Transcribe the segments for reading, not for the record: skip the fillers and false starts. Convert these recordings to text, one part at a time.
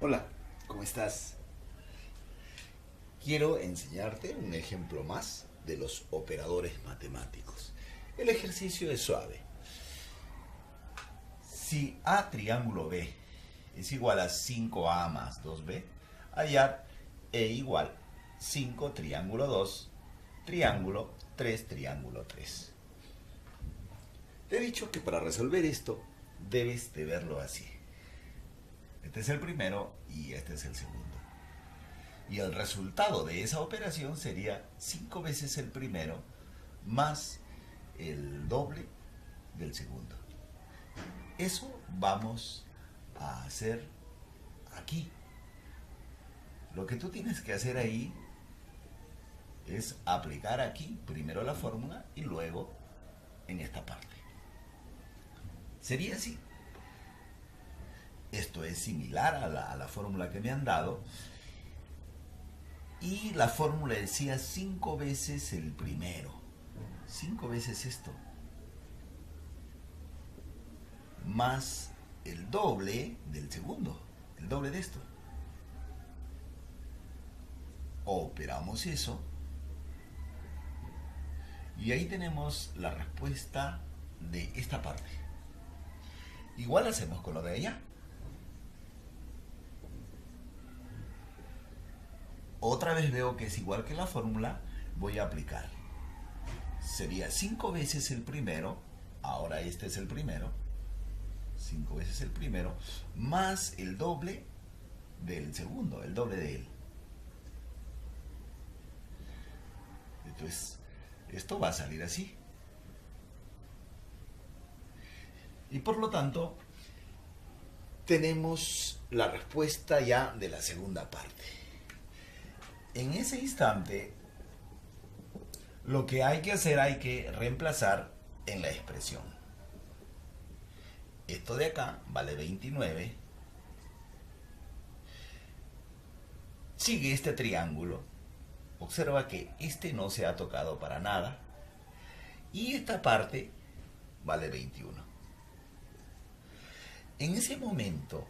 Hola, ¿cómo estás? Quiero enseñarte un ejemplo más de los operadores matemáticos. El ejercicio es suave. Si A triángulo B es igual a 5A más 2B, hallar E igual 5 triángulo 2, triángulo 3 triángulo 3. Te he dicho que para resolver esto debes de verlo así. Este es el primero y este es el segundo. Y el resultado de esa operación sería 5 veces el primero más el doble del segundo. Eso vamos a hacer aquí. Lo que tú tienes que hacer ahí es aplicar aquí primero la fórmula y luego en esta parte. Sería así. Esto es similar a la fórmula que me han dado. Y la fórmula decía 5 veces el primero. 5 veces esto. Más el doble del segundo. El doble de esto. Operamos eso. Y ahí tenemos la respuesta de esta parte. Igual hacemos con lo de allá. Otra vez veo que es igual que la fórmula. Voy a aplicar. Sería 5 veces el primero. Ahora este es el primero. 5 veces el primero. Más el doble del segundo. El doble de él. Entonces, esto va a salir así. Y por lo tanto, tenemos la respuesta ya de la segunda parte. En ese instante, lo que hay que hacer, hay que reemplazar en la expresión. Esto de acá vale 29. Sigue este triángulo. Observa que este no se ha tocado para nada. Y esta parte vale 21. En ese momento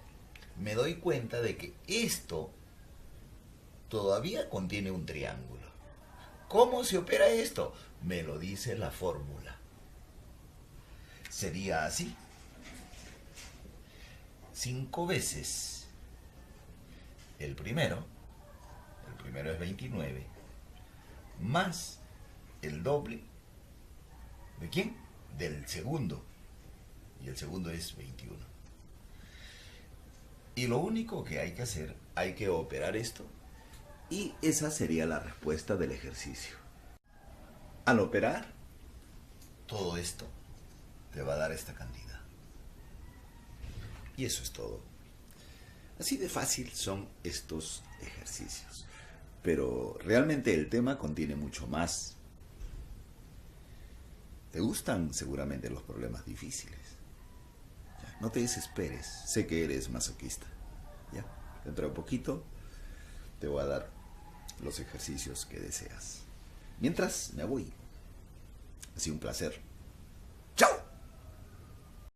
me doy cuenta de que esto todavía contiene un triángulo. ¿Cómo se opera esto? Me lo dice la fórmula. Sería así. 5 veces el primero es 29, más el doble, ¿de quién? Del segundo, y el segundo es 21. Y lo único que hay que hacer, hay que operar esto, y esa sería la respuesta del ejercicio. Al operar todo esto, te va a dar esta cantidad. Y eso es todo. Así de fácil son estos ejercicios. Pero realmente el tema contiene mucho más. Te gustan seguramente los problemas difíciles. Ya, no te desesperes. Sé que eres masoquista. ¿Ya? Dentro de poquito te voy a dar los ejercicios que deseas. Mientras me voy. Ha sido un placer.